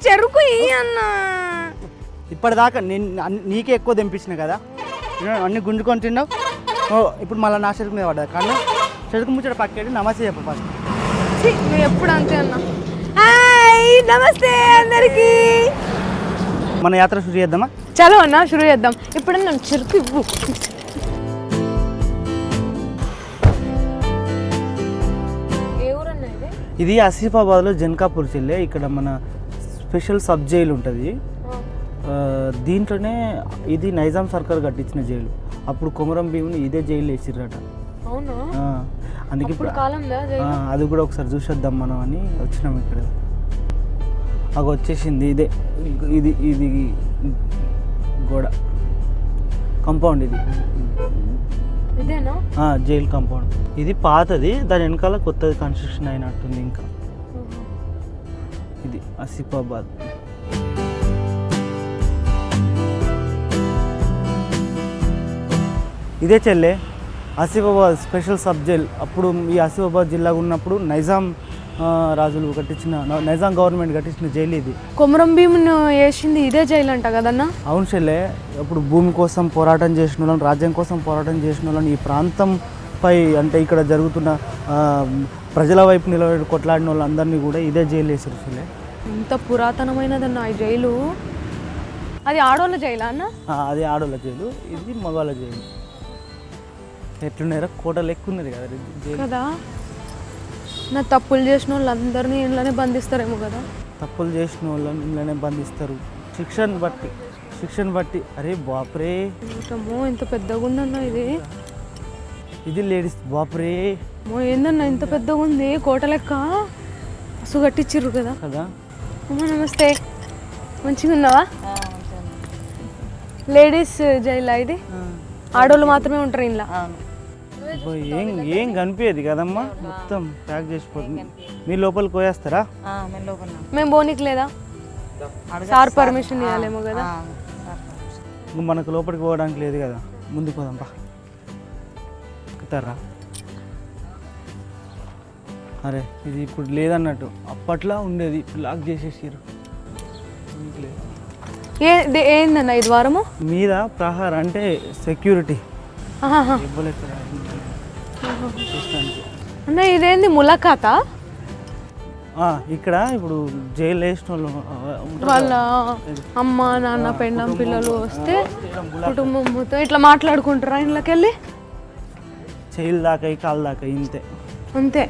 చెరుకు అన్న. ఇప్పటిదాకా నేను నీకే ఎక్కువ తెంపించిన కదా, అన్ని గుంజుకొని తిన్నావు. ఇప్పుడు మళ్ళీ నా చెరుకు మీద పడ్డది. కానీ చెరుకు ముచ్చట పక్కేది నమస్తే చెప్పు ఫస్ట్. నువ్వు ఎప్పుడు అంతే అన్న. హాయ్ నమస్తే అందరికి. మన యాత్ర షురు చేద్దామా? చలో అన్న షురు చేద్దాం. ఇప్పుడు నన్ను చెరుకు ఇవ్వు. ఏ ఊరన్నా ఇది? ఇది ఆసిఫాబాద్లో జన్కాపూర్ జిల్లా. ఇక్కడ మన స్పెషల్ సబ్ జైలు ఉంటుంది. దీంట్లోనే ఇది నైజాం సర్కార్ కట్టించిన జైలు. అప్పుడు కొమరం భీముని ఇదే జైలు వేసిర్రట. అందుకే అది కూడా ఒకసారి చూసేద్దాం మనం అని వచ్చినాం ఇక్కడ. అది వచ్చేసింది ఇదే. ఇది ఇది గోడ కాంపౌండ్. ఇది జైలు కాంపౌండ్. ఇది పాతది, దాని వెనకాల కొత్తది కన్స్ట్రక్షన్ అయినట్టుంది. ఇంకా ఇది ఆసిఫాబాద్. ఇదే చెల్లె ఆసిఫాబాద్ స్పెషల్ సబ్ జైల్. అప్పుడు ఈ ఆసిఫాబాద్ జిల్లా ఉన్నప్పుడు నైజాం రాజులు కట్టించిన, నైజాం గవర్నమెంట్ కట్టించిన జైలు ఇది. కొమరం భీముని వేసింది ఇదే జైలు అంట కదన్నా? అవును చెల్లె. అప్పుడు భూమి కోసం పోరాటం చేసిన వాళ్ళని, రాజ్యం కోసం పోరాటం చేసిన వాళ్ళని, ఈ ప్రాంతంపై అంటే ఇక్కడ జరుగుతున్న ప్రజల వైపు నిలబడి కొట్లాడిన వాళ్ళందరినీ కూడా ఇదే జైలు వేసారు చెల్లె. ఇంత పురాతనమైనదన్న ఈ జైలు. అది ఆడోళ్ళ జైలా అన్న? అది ఆడోళ్ళ జైలు, ఇది మగవాళ్ళ జైలు. ఎట్లున్నారా, కోట లెక్క ఉన్నది కదా జైలు కదా. నా తప్పులు చేసిన వాళ్ళందరినీ ఇంట్లోనే బంధిస్తారేమో కదా. తప్పులు చేసిన వాళ్ళని ఇంట్లోనే బంధిస్తారు శిక్షను బట్టి. అరే బాపురే, ఇంత పెద్దగా ఉందన్న ఇది. ఇది లేడీస్. బాపురే ఏందన్నా ఇంత పెద్దగా ఉంది, కోట లెక్క. అసు కట్టించిర్రు కదా కదా. అమ్మ నమస్తే, మంచిగా ఉన్నావా? లేడీస్ జైలా ఇది? ఆడోళ్ళు మాత్రమే ఉంటారు ఇంట్లో. ఏం కనిపించదు కదమ్మా, మొత్తం ప్యాక్ చేసిపోతుంది. మీ లోపలికి పోయేస్తారా? మేము పోనీకి లేదా? సార్ పర్మిషన్ ఇవ్వాలేమో కదా. మనకు లోపలికి పోవడానికి లేదు కదా, ముందుకు పోదాంపా. ఎక్కుతారా? అరే ఇది ఇప్పుడు లేదన్నట్టు, అప్పట్లో ఉండేది, ఇప్పుడు లాక్ చేసేసారు. ఏందన్న ఇది వారము మీద ప్రహార్ అంటే సెక్యూరిటీ. అన్న ఇదేంది ములాఖాత? ఇక్కడ ఇప్పుడు జైలు వేసిన వాళ్ళ అమ్మ నాన్న పెండం పిల్లలు వస్తే కుటుంబం మొత్తం ఇట్లా మాట్లాడుకుంటారా ఇంట్లోకి వెళ్ళి? జైలు దాకా కాలు దాకా ఇంతే అంతే.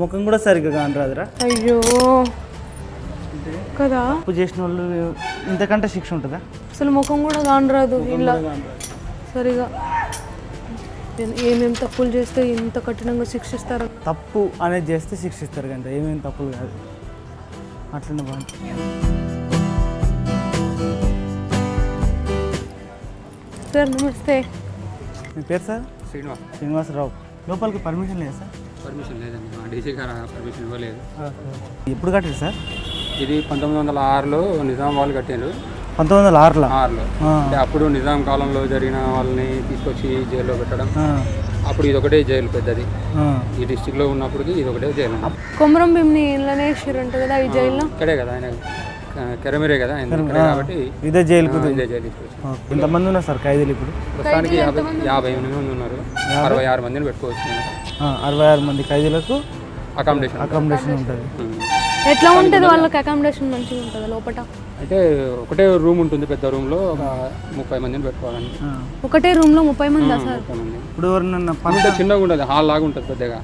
ముఖం కూడా సరిగ్గా కానరాదురా. అయ్యో కదా. తప్పు చేసిన వాళ్ళు ఇంతకంటే శిక్ష ఉంటుందా? అసలు ముఖం కూడా కానరాదు ఇలా సరిగా. ఏమేమి తప్పులు చేస్తే ఇంత కఠినంగా శిక్షిస్తారు? తప్పు అనేది చేస్తే శిక్షిస్తారు కంటే ఏమేమి తప్పులు కాదు. అట్లనే బాగుంటుంది. సార్ నమస్తే. మీ పేరు సార్? శ్రీనివాసరావు. లోపలికి పర్మిషన్ లేదా సార్? పర్మిషన్ లేదండి, మా డీసీ గారు పర్మిషన్ ఇవ్వలేదు. ఎప్పుడు కట్టారు సార్? ఇది 1906లో నిజాం వాళ్ళు కట్టారు. 1906లో? అంటే అప్పుడు నిజాం కాలంలో జరిగిన వాళ్ళని తీసుకొచ్చి జైల్లో పెట్టడం. అప్పుడు ఇది ఒకటే జైలు పెద్దది, ఈ డిస్టిక్లో ఉన్నప్పటికీ ఇది ఒకటే జైలు. కొమరం భీముని ఇళ్ళనే వేసిరంట కదా ఈ జైల్లో? ఇక్కడే కదా ఆయన, కెరమిరే కదా ఆయన, కాబట్టి ఇదే జైలు. ఇదే జైలు తీసుకొచ్చి. ఎంతమంది ఉన్నారు సార్ ఖైదీలు ఇప్పుడు? ప్రస్తుతానికి 58 మంది ఉన్నారు. 66 మందిని పెట్టుకోవచ్చు. 66 మంది ఖైదీలకు అకామిడేషన్ ఉంటుంది. ఎట్లా ఉంటుంది వాళ్ళకి అకామిడేషన్? మంచిగా ఉంటుంది లోపల? అంటే ఒకటే రూమ్ ఉంటుంది, పెద్ద రూమ్ లో 30 మందిని పెట్టుకోవాలని. ఒకటే రూమ్ లో 30 మంది? సార్ ఇప్పుడు ఎవరన్నా పని చిన్నగా ఉంటుంది, హాల్ లాగా ఉంటుంది పెద్దగా,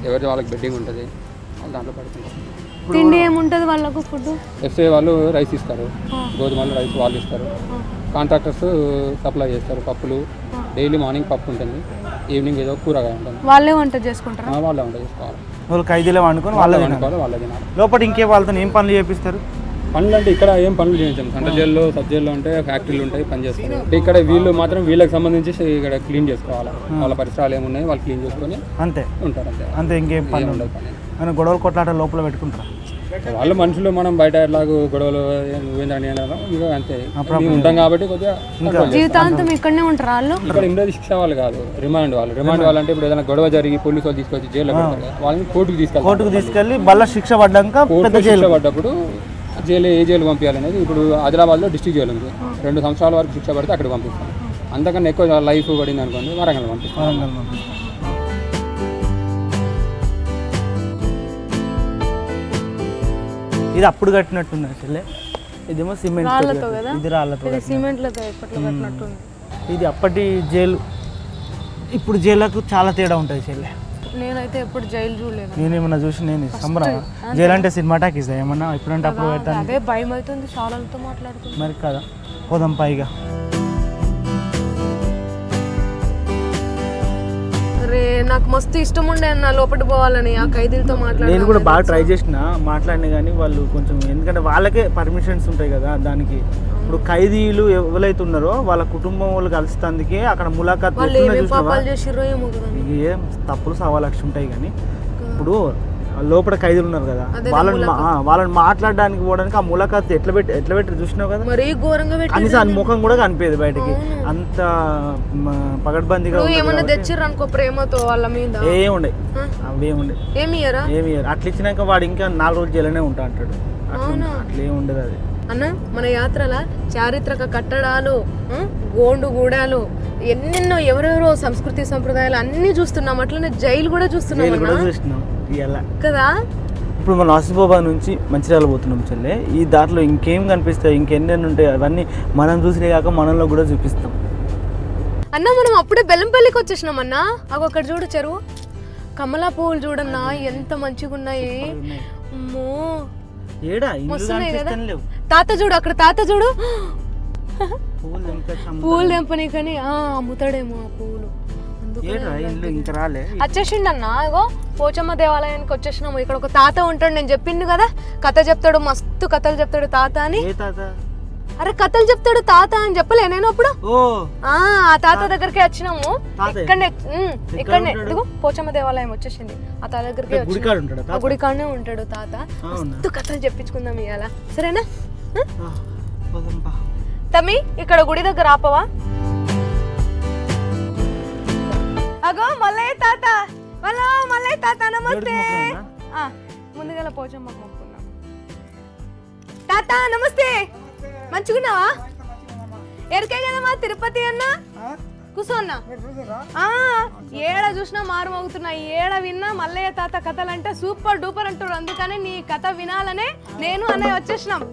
ఎవరి వాళ్ళకి బెడ్డింగ్ ఉంటుంది, వాళ్ళు దాంట్లో పడుతుంటారు. తిండి ఏముంటుంది వాళ్ళకు? ఫుడ్ ఎఫ్ఏ వాళ్ళు రైస్ ఇస్తారు, గోధుమలు రైస్ వాళ్ళు ఇస్తారు. కాంట్రాక్టర్స్ సప్లై చేస్తారు పప్పులు. డైలీ మార్నింగ్ పప్పు ఉంటుంది, ఈవినింగ్ ఏదో కూరగాయ ఉంటుంది. వాళ్ళే వంట చేసుకుంటారు? వాళ్ళే వంట చేసుకోవాలి. వాళ్ళు ఖైదీలే వండుకొని వాళ్ళే తినాలి. లోపల ఇంకే వాళ్ళతో ఏం పనులు చేపిస్తారు? పనులు అంటే ఇక్కడ ఏం పనులు చేయించాం. సెంట్రల్ జైల్లో, సబ్ జైల్లో ఉంటాయి, ఫ్యాక్టరీలు ఉంటాయి, పని చేస్తారు. అంటే ఇక్కడ వీళ్ళు మాత్రం వీళ్ళకి సంబంధించి ఇక్కడ క్లీన్ చేసుకోవాలి. వాళ్ళ పరిసరాలు ఏమున్నాయి వాళ్ళు క్లీన్ చేసుకొని అంతే ఉంటారు. అంతే ఇంకేం పని ఉండదు. అని గొడవలు కొట్లాట లోపల పెట్టుకుంటారా? వాళ్ళు మనుషులు, మనం బయట ఎట్లాగో గొడవలు నువ్వేందని ఇక అంతే ఉంటాం కాబట్టి కొద్దిగా జీవితాంతం ఇక్కడనే ఉంటారు వాళ్ళు. ఇక్కడ ఉండేది శిక్ష వాళ్ళు కాదు, రిమాండ్ వాళ్ళు. రిమాండ్ వాళ్ళు అంటే ఇప్పుడు ఏదైనా గొడవ జరిగి పోలీసు వాళ్ళు తీసుకొచ్చి జైల్లో పెడతారు, వాళ్ళని కోర్టుకు తీసుకెళ్ళి మళ్ళీ శిక్ష పడ్డాక శిక్ష పడ్డప్పుడు జైలు ఏ జైలు పంపించాలనేది ఇప్పుడు ఆదిలాబాద్లో డిస్ట్రిక్ట్ జైలు ఉంది, 2 సంవత్సరాల వరకు శిక్ష పడితే అక్కడికి పంపిస్తాం. అంతకన్నా ఎక్కువ లైఫ్ పడింది అనుకోండి వరంగల్ పంపిస్తాం. ఇది అప్పుడు కట్టినట్టున్నది చెల్లె, ఇదేమో సిమెంట్, ఇది రాళ్ళతో, సిమెంట్లతో ఎప్పట్లో కట్టినట్టుంది. ఇది అప్పటి జైలు, ఇప్పుడు జైలకు చాలా తేడా ఉంటుంది చెల్లె. నేనైతే ఎప్పుడు జైలు చూడలేదు. నేనేమన్నా చూసి నేను సంబరం జైలు అంటే సినిమా టాకీస్ ఏమన్నా ఇప్పుడంటే అప్పుడు పెడతాను. అదే భయం అవుతుంది చాలాతో మాట్లాడుతుంది మరి కదా, పోదాం పైగా. అరే నాకు మస్తు ఇష్టం ఉండే అన్న లోపలికి పోవాలని ఆ ఖైదీలతో మాట్లాడి. నేను కూడా బాగా ట్రై చేసిన మాట్లాడినా కానీ వాళ్ళు కొంచెం, ఎందుకంటే వాళ్ళకే పర్మిషన్స్ ఉంటాయి కదా దానికి. ఇప్పుడు ఖైదీలు ఎవరైతే ఉన్నారో వాళ్ళ కుటుంబం వాళ్ళు కలిసినందుకే అక్కడ ములాఖాత్ ఏం తప్పులు 1,000,000 ఉంటాయి. కానీ ఇప్పుడు లోపల ఖైదీలు ఉన్నారు కదా, వాళ్ళని మాట్లాడడానికి పోవడానికి ఆ ములాఖాత్ ఎట్లా పెట్టి చూసినావు కదా, మరీ ఘోరంగా కనీసం అని ముఖం కూడా కనిపించదు బయటకి, అంత పగడ్బందీగా తెచ్చిర్రు అనుకో ప్రేమతో వాళ్ళ మీద. ఏముండే ఏమి అట్లా ఇచ్చినాక వాడు ఇంకా 4 రోజులు జైలునే ఉంటా అంటాడు. అట్లా ఏముండదు అది అన్న. మన యాత్రల చారిత్రక కట్టడాలు, గోండుగూడాలు, ఎన్నెన్నో ఎవరెవరో సంస్కృతి సంప్రదాయాలు అన్ని చూస్తున్నాం. అట్లనే జైలు కూడా చూస్తున్నాం కదా. ఇప్పుడు మన ఆసిఫాబాద్ నుంచి మంచిర్యాల పోతున్నాం చెల్లె. ఈ దాంట్లో ఇంకేం కనిపిస్తాయి, ఇంకెన్నెన్ని ఉంటాయి, అవన్నీ మనం చూసినే కాక మనలో కూడా చూపిస్తాం. అన్న మనం అప్పుడే బెల్లంపల్లికి వచ్చేసినాం అన్న. అక్కడ చూడు చెరువు, కమలా పువ్వులు చూడన్నా ఎంత మంచిగా ఉన్నాయి. అమ్మో తాత చూడు, అక్కడ తాత చూడు పూలు తెంపని కానీ అమ్ముతాడేమో ఆ పూలు. వచ్చేసిండు అన్న. ఇగో పోచమ్మ దేవాలయానికి వచ్చేసినాము. ఇక్కడ ఒక తాత ఉంటాడు, నేను చెప్పిండు కదా కథ చెప్తాడు, మస్తు కథలు చెప్తాడు తాత అని. అరే కథలు చెప్తాడు తాత అని చెప్పలే నేను అప్పుడు? ఆ తాత దగ్గరికి వచ్చినాము. ఇక్కడనే ఇదిగో పోచమ్మ దేవాలయం వచ్చేసింది. ఆ తాత దగ్గరికి గుడికాడనే ఉంటాడు తాత. మస్తు కథలు చెప్పించుకుందాం ఇవాళ, సరేనా? తమ్మి ఇక్కడ గుడి దగ్గర ఆపవా? అగో మల్లయ్య తాత, మల్లయ్య తాత నమస్తే. ముందుగా పోచమ్మ మొక్కున్నాం. తాత నమస్తే, మంచిగున్నావా? ఎరికే కదమ్మా తిరుపతి అన్న, కూర్చోన్నా. ఏడ చూసినా మారు మోగుతున్నా, ఏడ విన్నా మల్లయ్య తాత కథలు అంటే సూపర్ డూపర్ అంటారు. అందుకని నీ కథ వినాలనే నేను అన్నయ్య వచ్చేసినాం.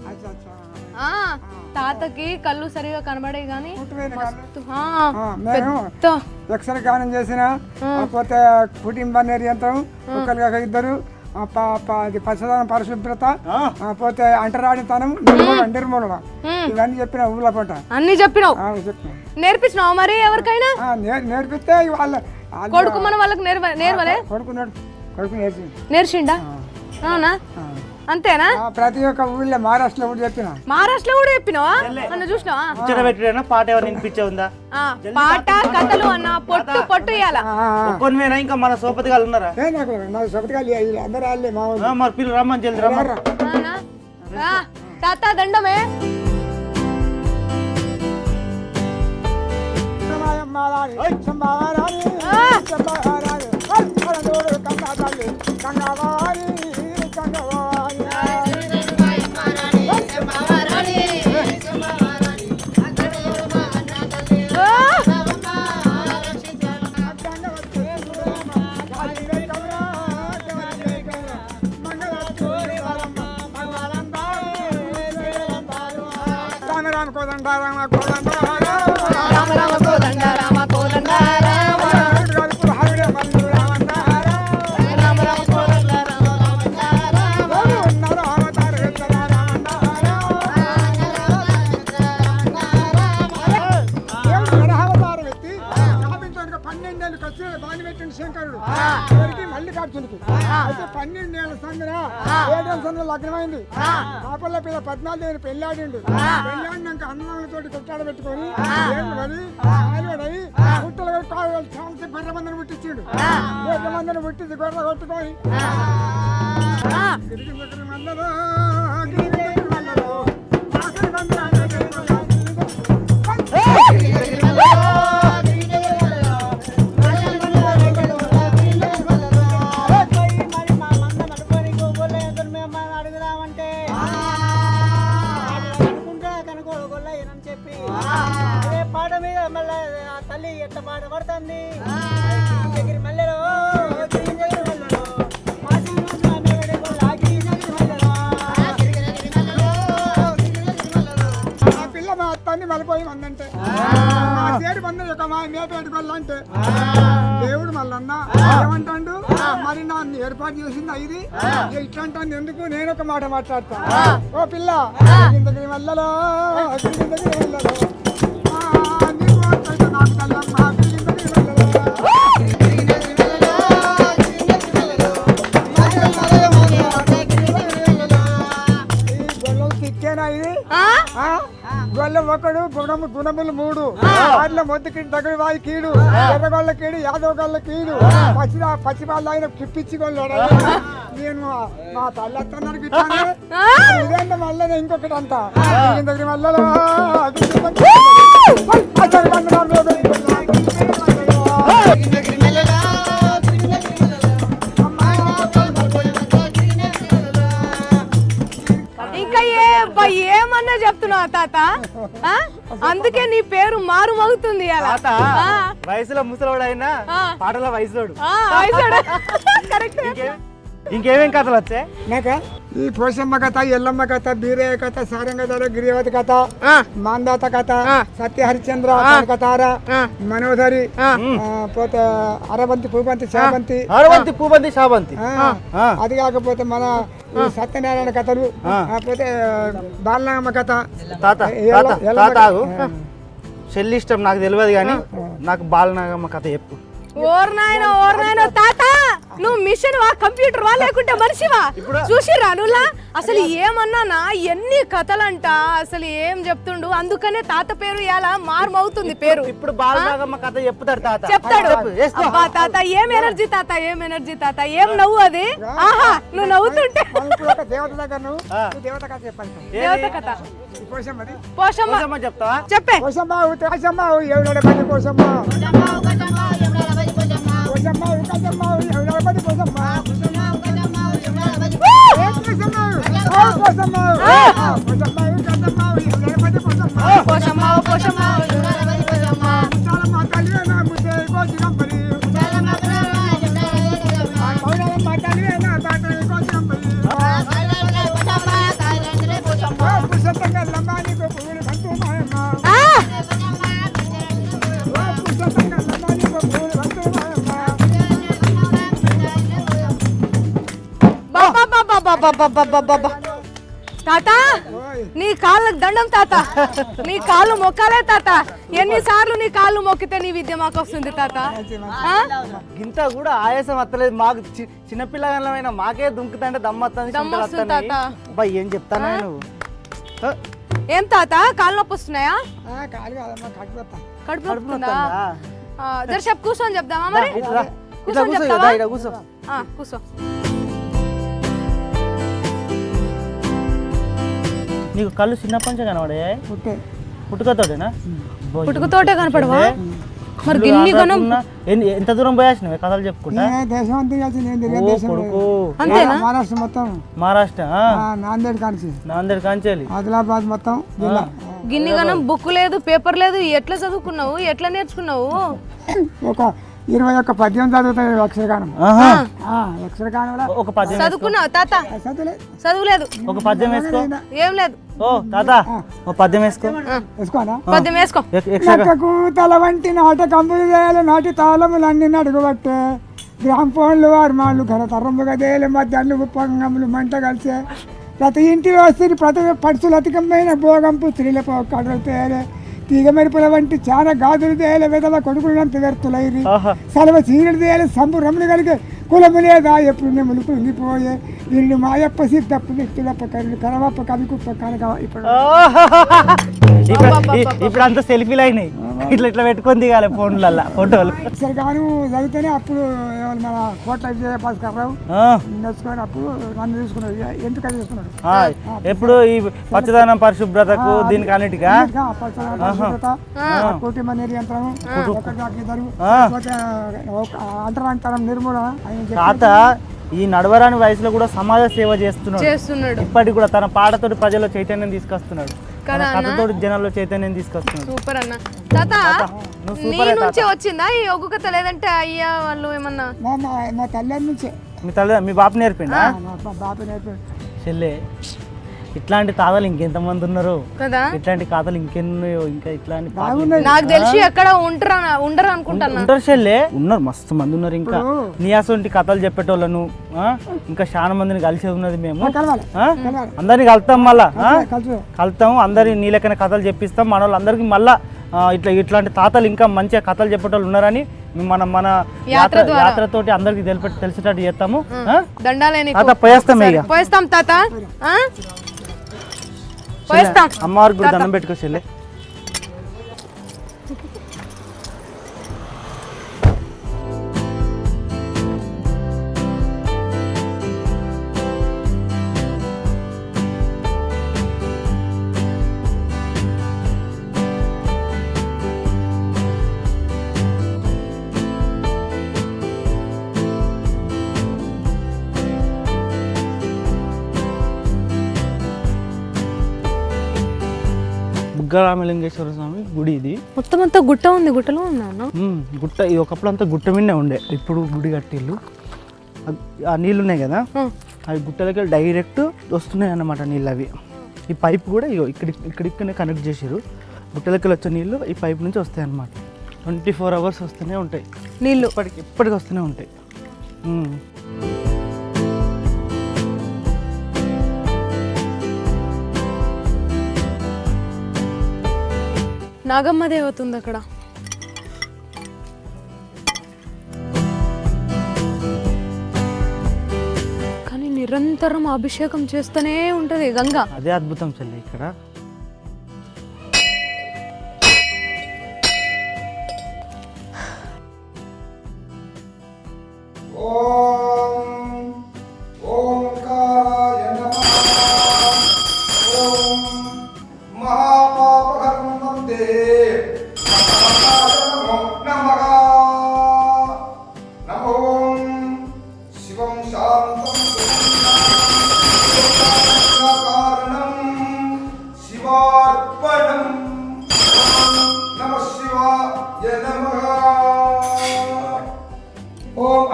తాతకి కళ్ళు సరిగా కనబడే గానీ యక్షగానం చేసిన పోతే కుటుంబ నిర్యంత్రం ఒకరిగా ఇద్దరు పచ్చదనం పరిశుభ్రత పోతే అంటరాడితనం నిర్మూలన ఇవన్నీ చెప్పిన ఊళ్ళ పూట అన్ని చెప్పినావు. నేర్పించినావు మరి ఎవరికైనా? నేర్పిస్తే వాళ్ళ కొడుకు మన వాళ్ళకి నేర్వలే? కొడుకు నేర్చిండా? అవునా? అంతేనా? ప్రతి ఒక్క ఊళ్ళో మహారాష్ట్రలో కూడా చెప్పిన. మహారాష్ట్రలో కూడా చెప్పినావా? అన్న చూసినావా? పాట ఎవరు వినిపించే పాట కథలు అన్న పొట్టు పొట్టు ఇయ్యాల. ఇంకా మన సోపతి గారు ఉన్నారా? నాకు సోపతి గారు అందరూ వాళ్ళే మా మరి పిల్లలు రమ్మని జల్ది రమ్మ. తాత దండమే. శంకరుడు మల్లికార్జునికి అయితే 12 ఏళ్ల సందర 7 ఏళ్ల సందర లగ్నమైంది. కాపల్ల పిల్ల 14 పెళ్ళాడిండు. పెళ్ళాడినాక అన్నలతోటి కొట్టాడబెట్టుకొని గుట్టలు కొట్టుకోవాలి గొర్రె మందని పుట్టించిండు. గొర్రె మందని పుట్టించి గొర్రె కొట్టుకొని పెట్టుకోవాలి అంటే దేవుడు మల్లన్న ఏమంటాడు మరి నన్ను ఏర్పాటు చేసింది ఇది ఇట్లా అంటాను ఎందుకు నేను ఒక మాట మాట్లాడతా ఓ పిల్ల కిందకి వెళ్ళలో కిందకి వెళ్ళలో నీకు వస్తాయి నాకు తల్లమ్మ కిందకి గొల్ల ఒకడు గుణములు 3 వాటిలో మొద్దుకి తగుడు వాయి కీడు ఎర్రగొల్ల కీడు యాదవగొల్ల కీడు పచ్చి వాళ్ళు ఆయన పిచ్చి గొల్లాడు నేను మా తల్లత్తన్నారు ఇదేంటే మళ్ళీ ఇంకొకటి అంతా దగ్గర మళ్ళీ ఏమన్నా చెప్తున్నావు తాత అందుకే నీ పేరు మారు మగుతుంది వయసులో ముసలోడు అయినా పాటల వయసులోడు కరెక్ట్. ఇంకేమేం కథలు వచ్చాయి నాక ఈ పోషమ్మ కథ ఎల్లమ్మ కథ బీరయ్య కథ సారంగ కథ గిరివతి కథ మాందాత కథ సత్య హరిచంద్ర కథార మనోధరి పోతే అరవంతి పూబంతి శాబంతి అది కాకపోతే మన సత్యనారాయణ కథలు పోతే బాలనాగమ్మ కథ చెల్లి ఇష్టం నాకు తెలియదు కానీ నాకు బాలనాగమ్మ కథ చెప్పు. ఓర్నాయన తాత నువ్వు మిషన్ వా కంప్యూటర్ వా లేకుంటే మనిషివా చూసిరా నువ్వులా అసలు ఏమన్నానా ఎన్ని కథలంట అసలు ఏం చెప్తుండు అందుకనే తాత పేరు ఇలా మారుమవుతుంది పేరు. ఇప్పుడు బాలనాగమ్మ కథ చెప్తాడు అబ్బా తాత ఏం ఎనర్జీ తాత ఏం నవ్వు అది ఆహా నువ్వు నవ్వుతుంటే దేవత కథ పోషమ్మ చెప్తావా చెప్పే తాత నీ కాళ్ళకు దండం తాత నీ కాళ్ళు మొక్కాలే తాత ఎన్నిసార్లు నీ కాళ్ళు మొక్కితే నీ విద్య మాకు వస్తుంది తాత. ఇంత కూడా ఆయాసం వస్తలేదు మాకు చిన్నపిల్లగాళ్ళమైనా మాకే దుంకుతుంటే దమ్మొస్తుంది తాత. ఏం చెప్తానా నువ్వు ఏం తాత కాళ్ళు నొప్పి వస్తున్నాయా కడుపు నొప్పుందా జరసేపు కూర్చొని చెప్దామా మరి కూర్చో నీకు కళ్ళు చిన్నప్పటి నుంచే కనబడే పుట్టుకతోటేనా పుట్టుకతోటే కనపడవా మరి గిన్ని గణం ఎంత దూరం పోయాసినవే కథలు చెప్పుకుంటా అంతేనా మహారాష్ట్ర మొత్తం మహారాష్ట్ర నాందేడ్ కాంచేలి ఆదిలాబాద్ మొత్తం గిన్ని గణం బుక్ లేదు పేపర్ లేదు ఎట్లా చదువుకున్నావు ఎట్లా నేర్చుకున్నావు ఒక 21 పద్యం చదువుతాయి అక్షరగానం ఒక పద్యం చదువుకున్నావు తాత చదువులేదు ఒక పద్యం వేసుకో ఏం లేదు ఓ తాత ఒక పద్యం వేసుకోనా పద్యం వేసుకో లెక్కకు తల వంటి నాట కంపులు చేయాలి నాటి తాళములన్నీ నడుగుబట్టే గ్రామ ఫోన్లు వారమాళ్ళు ఘన తరంబుగా దేయాలి మధ్యాహ్నం ఉప్పంగములు మంట కలిసే ప్రతి ఇంటిలో వస్తుంది ప్రతి పడుచులు అధికమైన భోగంపు స్త్రీలపై కడలు తేయాలి తీగ మెరుపుల వంటి చాలా గాజులు తేయాలి విధవ కొడుకులంత వ్యర్థులైరి సెలవు చీరలు తేయాలి సంబురములు కలిగే కులము లేదా ఎప్పుడు ములుపులు ఉండిపోయే ఇల్లు మాయప్ప సిద్ధప్పు వ్యక్తులప్ప కరుడు కరవప్ప కవికుప్ప కనక ఇప్పుడు అంతా సెల్ఫీలు అయినాయి ఇట్లా పెట్టుకొని దిగాలి ఫోన్లల్లో ఫోటోలు సరిగాను చదివితేనే అప్పుడు మన కోట్ల విజయభాస్కర్రావు నేర్చుకొని అప్పుడు నన్ను తీసుకున్నాడు ఎందుకు తీసుకున్నాడు ఎప్పుడు ఈ పచ్చదనం పరిశుభ్రతకు దీనికి అన్నిటిగా కుటుంబ నియంత్రణ అంటరాంతరం నిర్మూలన తాత ఈ నడవరాని వయసులో కూడా సమాజ సేవ చేస్తున్నాడు ఇప్పటికి కూడా తన పాటతోటి ప్రజల్లో చైతన్యం తీసుకొస్తున్నాడు కథతోటి జనాల్లో చైతన్యం తీసుకొస్తున్నాడు. సూపర్ అన్న తాత నీ నుంచే వచ్చిందా ఈ ఒగ్గు కథ లేదంటే అయ్యా వాళ్ళు ఏమన్నా మా తల్లి నుంచే మీ బాపు నేర్పిండా బాపు నేర్పిండు చెల్లె ఇట్లాంటి తాతలు ఇంకెంతమంది ఉన్నారు కదా ఇట్లాంటి కథలు ఇంకెన్నో ఇంకా ఇట్లాంటి నాకు తెలిసి ఎక్కడ ఉండరు అనుకుంటున్నా. ఉంటారు చెల్లె, ఉన్నారు మస్తు మంది ఉన్నారు. ఇంకా నీ అసొంటి కథలు చెప్పేటోళ్ళను ఇంకా చాలా మందిని కలిసి ఉన్నది మేము. అందరినీ కలుతాం, మళ్ళా కలుతాము, అందరి నీ లెక్కన కథలు చెప్పిస్తాం. మన వాళ్ళందరికీ మళ్ళా ఇట్లాంటి తాతలు ఇంకా మంచిగా కథలు చెప్పేటోళ్ళు ఉన్నారని మన యాత్రతోటి అందరికి తెలిసేటట్టు చేస్తాము. తాత పోయేస్తాం, ఇక పోయేస్తాం తాత, పోయేస్తాం. అమ్మవారికి కూడా దండం పెట్టుకో చెల్లె. బుగ్గరామలింగేశ్వర స్వామి గుడి ఇది. మొత్తం అంతా గుట్ట ఉంది, గుట్టలో ఉన్నా గుట్ట. ఇది ఒకప్పుడు అంతా గుట్ట మీదే ఉండే, ఇప్పుడు గుడి కట్టిల్లు. ఆ నీళ్ళు ఉన్నాయి కదా, అవి గుట్టలకి డైరెక్ట్ వస్తున్నాయి అన్నమాట నీళ్ళు. అవి ఈ పైప్ కూడా ఇక్కడిక్కడనే కనెక్ట్ చేసారు. గుట్టలకి వచ్చే నీళ్ళు ఈ పైప్ నుంచి వస్తాయి అన్నమాట. 24 hours వస్తూనే ఉంటాయి నీళ్ళు, ఎప్పటికి వస్తూనే ఉంటాయి. నాగమ్మ దేవత ఉంది అక్కడ. కానీ నిరంతరం అభిషేకం చేస్తూనే ఉంటది గంగ. అదే అద్భుతం చెల్లి ఇక్కడ.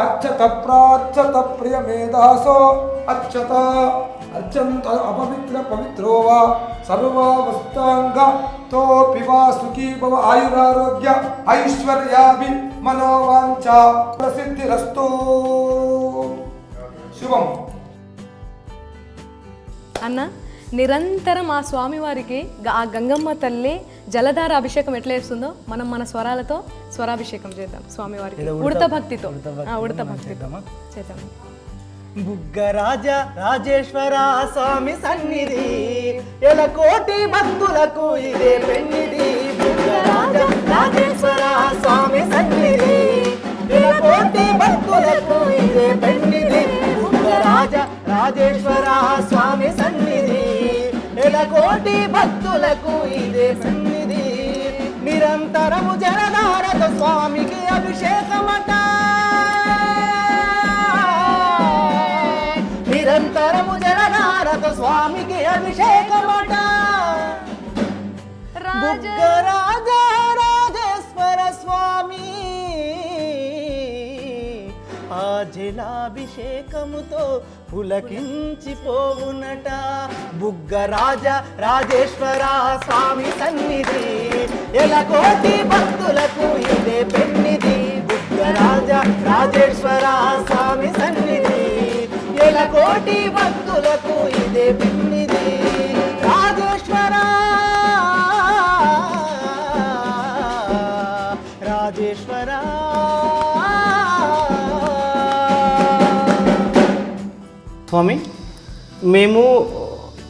అర్చత ప్రార్చత ప్రియ మేధాసో అర్చత అర్చంత అపవిత్ర పవిత్రో వా సర్వావస్థాంగ తో పివా సుఖీ భవ ఆయురారోగ్య ఐశ్వర్యాభి మనోవాంఛ ప్రసిద్ధిరస్తు. శుభం. అన్న, నిరంతరం ఆ స్వామివారికి ఆ గంగమ్మ తల్లి జలధార అభిషేకం ఎట్లా చేస్తుందో మనం మన స్వరాలతో స్వరాభిషేకం చేద్దాం స్వామివారికి. ఉడత భక్తితో చేద్దాం. బుగ్గరాజ రాజేశ్వర స్వామి సన్నిధి, ఎలకోటి భక్తులకు ఇదే పెన్నిధి. బుగ్గరాజ రాజేశ్వర స్వామి సన్నిధి, ఎలకోటి భక్తులకు ఇదే పెన్నిధి. బుగ్గరాజ రాజేశ్వర స్వామి సన్నిధి, ఎలకోటి భక్తులకు ఇదే సన్నిధి. నిరంతరము జలధారతో స్వామికి అభిషేకమట, నిరంతరము జలధారతో స్వామికి అభిషేకమట. బుగ్గరాజ రాజేశ్వర స్వామి ఆ జలాభిషేకముతో పులకించిపోవునట. బుగ్గరాజ రాజేశ్వర స్వామి సన్నిధి, ఎలకోటి భక్తులకు ఇదే పెన్నిధి. బుగ్గరాజ రాజేశ్వర స్వామి సన్నిధి, ఎలకోటి భక్తులకు ఇదే పెన్నిధి. రాజేశ్వర రాజేశ్వర. స్వామి, మేము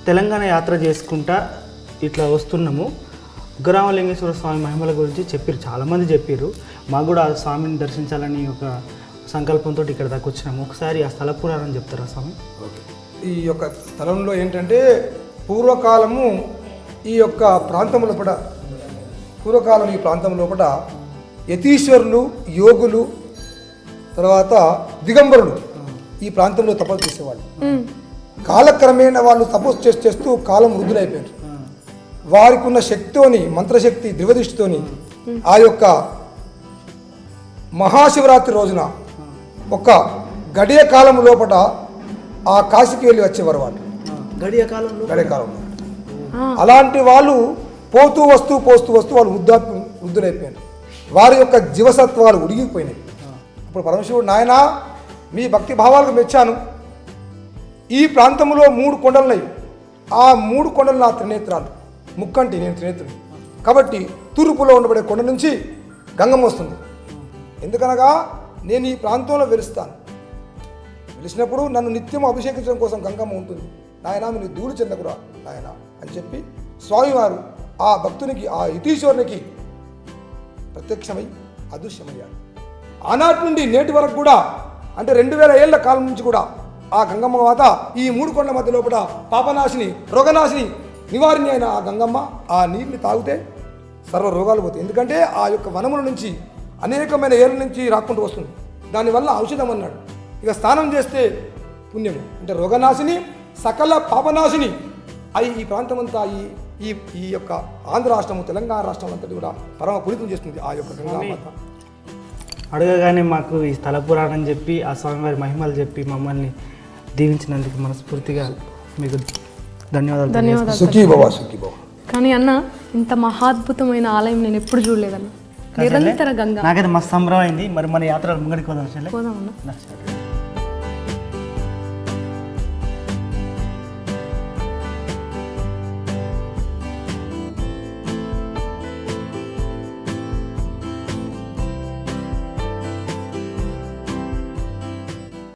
తెలంగాణ యాత్ర చేసుకుంటా ఇట్లా వస్తున్నాము. ఉగ్రరామలింగేశ్వర స్వామి మహిమల గురించి చెప్పారు, చాలామంది చెప్పారు. మాకు కూడా ఆ స్వామిని దర్శించాలని ఒక సంకల్పంతో ఇక్కడ దాకా వచ్చినాము. ఒకసారి ఆ స్థల పురాణం చెప్తారా స్వామి? ఈ యొక్క స్థలంలో ఏంటంటే పూర్వకాలము ఈ యొక్క ప్రాంతం లోపల ఈ ప్రాంతం లోపల యతీశ్వరులు, యోగులు, తర్వాత దిగంబరులు ఈ ప్రాంతంలో తపస్సు చేసేవాళ్ళు. కాలక్రమేణా వాళ్ళు తపస్సు చేస్తూ కాలం వృద్ధులైపోయారు. వారికి ఉన్న శక్తితోని, మంత్రశక్తి, దివ్యదృష్టితోని ఆ యొక్క మహాశివరాత్రి రోజున ఒక గడియ కాలం లోపల ఆ కాశీకి వెళ్ళి వచ్చేవారు వాళ్ళు. గడియ కాలంలో గడికాలంలో అలాంటి వాళ్ళు పోతూ వస్తూ వాళ్ళు వృద్ధులైపోయారు. వారి యొక్క జీవసత్వాలు ఉడిగిపోయినాయి. అప్పుడు పరమశివుడు, నాయనా మీ భక్తి భావాలకు మెచ్చాను. ఈ ప్రాంతంలో 3 కొండలున్నాయి. ఆ 3 కొండలు నా త్రినేత్రాలు, ముక్కంటి నేను త్రినేత్రుడు. కాబట్టి తూర్పులో ఉండబడే కొండ నుంచి గంగమ్మ వస్తుంది. ఎందుకనగా నేను ఈ ప్రాంతంలో వెలుస్తాను. వెలిసినప్పుడు నన్ను నిత్యం అభిషేకించడం కోసం గంగమ్మ ఉంటుంది. నాయనా మీరు ధూళి చెందకురా నాయన అని చెప్పి స్వామివారు ఆ భక్తునికి, ఆ యతీశ్వరునికి ప్రత్యక్షమై అదృశ్యమయ్యాడు. ఆనాటి నుండి నేటి వరకు కూడా, అంటే 2000 ఏళ్ల కాలం నుంచి కూడా ఆ గంగమ్మ మాత ఈ 3 కొండల మధ్య లోపల పాపనాశిని, రోగనాశిని, నివారిణి అయిన ఆ గంగమ్మ ఆ నీటిని తాగితే సర్వ రోగాలు పోతాయి. ఎందుకంటే ఆ యొక్క వనముల నుంచి అనేకమైన ఏళ్ళ నుంచి రాకుంటూ వస్తుంది. దానివల్ల ఔషధం అన్నాడు. ఇక స్నానం చేస్తే పుణ్యము, అంటే రోగనాశిని, సకల పాపనాశిని అయి ఈ ప్రాంతం అంతా ఈ యొక్క ఆంధ్ర రాష్ట్రము, తెలంగాణ రాష్ట్రం అంతటి కూడా పరమ పునీతం చేస్తుంది ఆ యొక్క గంగామాత. అడగగానే మాకు ఈ స్థల పురాణం చెప్పి ఆ స్వామివారి మహిమలు చెప్పి మమ్మల్ని దీవించినందుకు మనస్ఫూర్తిగా మీకు ధన్యవాదాలు. సుఖీ భవ, సుఖీ భవ. కానీ అన్న, ఇంత మహాద్భుతమైన ఆలయం నేను ఎప్పుడు చూడలేదన్న. నిరంతర గంగా నాకైతే మస్తు సంబరం అయింది. మరి మన యాత్ర ముంగడికి పోదాం. పోదామన్నా.